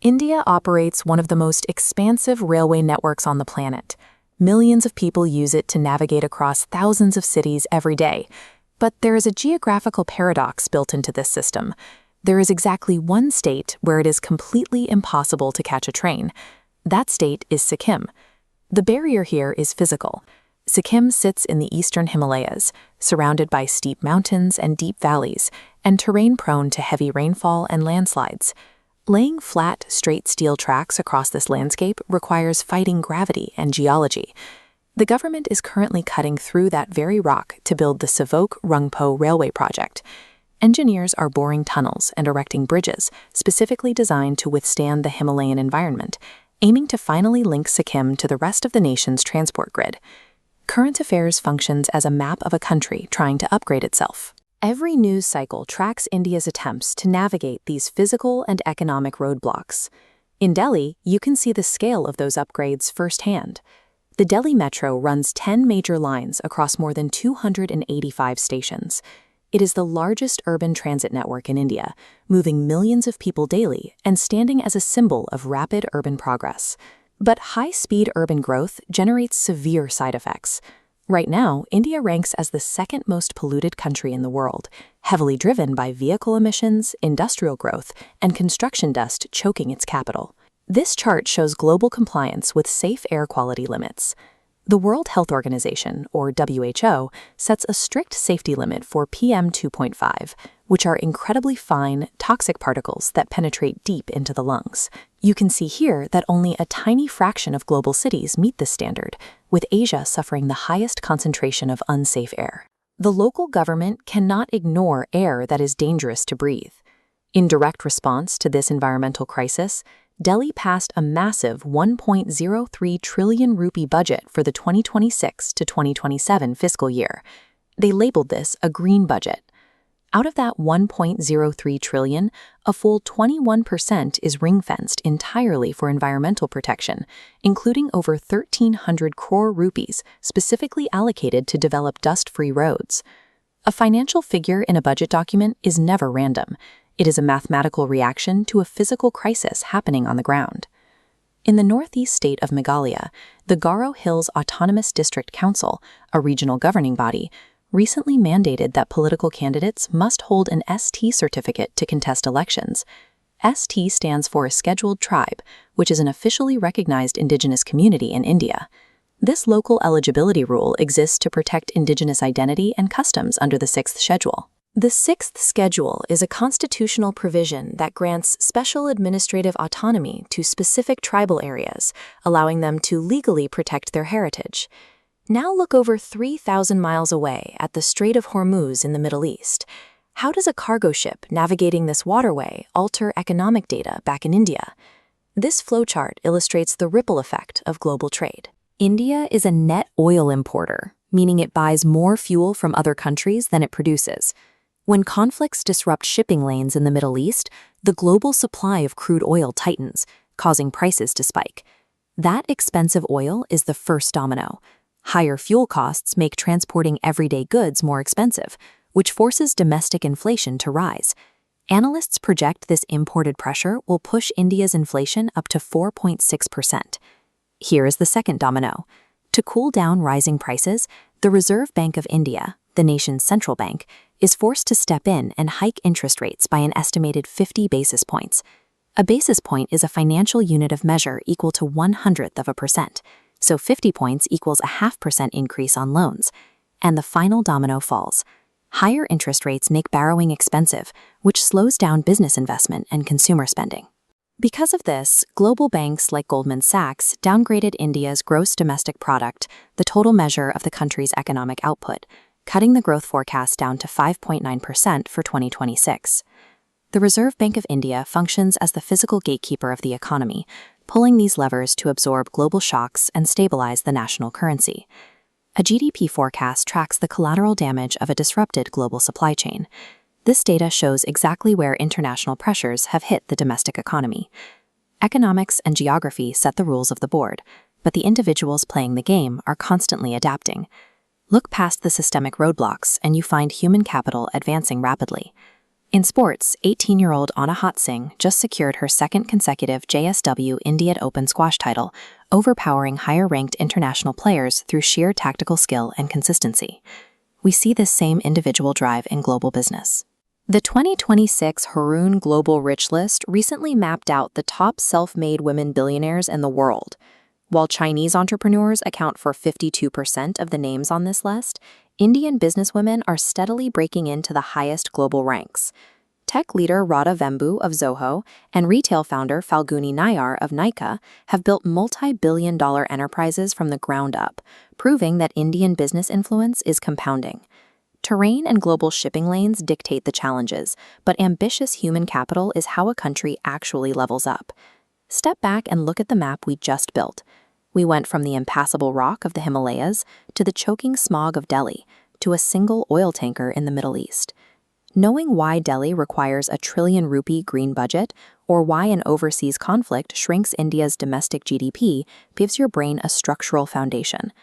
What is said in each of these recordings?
India operates one of the most expansive railway networks on the planet. Millions of people use it to navigate across thousands of cities every day. But there is a geographical paradox built into this system. There is exactly one state where it is completely impossible to catch a train. That state is Sikkim. The barrier here is physical. Sikkim sits in the eastern Himalayas, surrounded by steep mountains and deep valleys, and terrain prone to heavy rainfall and landslides. Laying flat, straight steel tracks across this landscape requires fighting gravity and geology. The government is currently cutting through that very rock to build the Savok-Rungpo railway project. Engineers are boring tunnels and erecting bridges specifically designed to withstand the Himalayan environment, aiming to finally link Sikkim to the rest of the nation's transport grid. Current Affairs functions as a map of a country trying to upgrade itself. Every news cycle tracks India's attempts to navigate these physical and economic roadblocks. In Delhi, you can see the scale of those upgrades firsthand. The Delhi Metro runs 10 major lines across more than 285 stations. It is the largest urban transit network in India, moving millions of people daily and standing as a symbol of rapid urban progress. But high-speed urban growth generates severe side effects. Right now, India ranks as the second most polluted country in the world, heavily driven by vehicle emissions, industrial growth, and construction dust choking its capital. This chart shows global compliance with safe air quality limits. The World Health Organization, or WHO, sets a strict safety limit for PM2.5, which are incredibly fine, toxic particles that penetrate deep into the lungs. You can see here that only a tiny fraction of global cities meet this standard, with Asia suffering the highest concentration of unsafe air. The local government cannot ignore air that is dangerous to breathe. In direct response to this environmental crisis, Delhi passed a massive 1.03 trillion rupee budget for the 2026 to 2027 fiscal year. They labeled this a green budget. Out of that 1.03 trillion, a full 21% is ring-fenced entirely for environmental protection, including over 1,300 crore rupees specifically allocated to develop dust-free roads. A financial figure in a budget document is never random. It is a mathematical reaction to a physical crisis happening on the ground. In the northeast state of Meghalaya, the Garo Hills Autonomous District Council, a regional governing body, recently mandated that political candidates must hold an ST certificate to contest elections. ST stands for a scheduled tribe, which is an officially recognized indigenous community in India. This local eligibility rule exists to protect indigenous identity and customs under the 6th Schedule. The 6th Schedule is a constitutional provision that grants special administrative autonomy to specific tribal areas, allowing them to legally protect their heritage. Now look over 3,000 miles away at the Strait of Hormuz in the Middle East. How does a cargo ship navigating this waterway alter economic data back in India? This flowchart illustrates the ripple effect of global trade. India is a net oil importer, meaning it buys more fuel from other countries than it produces. When conflicts disrupt shipping lanes in the Middle East, the global supply of crude oil tightens, causing prices to spike. That expensive oil is the first domino. Higher fuel costs make transporting everyday goods more expensive, which forces domestic inflation to rise. Analysts project this imported pressure will push India's inflation up to 4.6%. Here is the second domino. To cool down rising prices, the Reserve Bank of India, the nation's central bank, is forced to step in and hike interest rates by an estimated 50 basis points. A basis point is a financial unit of measure equal to 0.01%, so 50 points equals a 0.5% increase on loans. And the final domino falls. Higher interest rates make borrowing expensive, which slows down business investment and consumer spending. Because of this, global banks like Goldman Sachs downgraded India's gross domestic product, the total measure of the country's economic output, cutting the growth forecast down to 5.9% for 2026. The Reserve Bank of India functions as the physical gatekeeper of the economy, pulling these levers to absorb global shocks and stabilize the national currency. A GDP forecast tracks the collateral damage of a disrupted global supply chain. This data shows exactly where international pressures have hit the domestic economy. Economics and geography set the rules of the board, but the individuals playing the game are constantly adapting. Look past the systemic roadblocks and you find human capital advancing rapidly. In sports, 18-year-old Anna Hot Singh just secured her second consecutive JSW Indiad Open squash title, overpowering higher-ranked international players through sheer tactical skill and consistency. We see this same individual drive in global business. The 2026 Haroon Global Rich List recently mapped out the top self-made women billionaires in the world. While Chinese entrepreneurs account for 52% of the names on this list, Indian businesswomen are steadily breaking into the highest global ranks. Tech leader Radha Vembu of Zoho and retail founder Falguni Nayar of Nykaa have built multi-billion-dollar enterprises from the ground up, proving that Indian business influence is compounding. Terrain and global shipping lanes dictate the challenges, but ambitious human capital is how a country actually levels up. Step back and look at the map we just built. We went from the impassable rock of the Himalayas to the choking smog of Delhi to a single oil tanker in the Middle East. Knowing why Delhi requires a trillion-rupee green budget or why an overseas conflict shrinks India's domestic GDP gives your brain a structural foundation.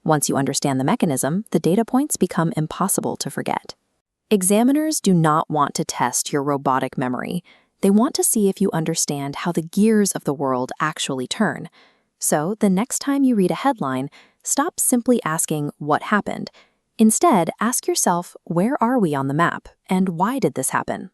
Once you understand the mechanism, the data points become impossible to forget. Examiners do not want to test your robotic memory. They want to see if you understand how the gears of the world actually turn. So, the next time you read a headline, stop simply asking what happened. Instead, ask yourself, where are we on the map, and why did this happen?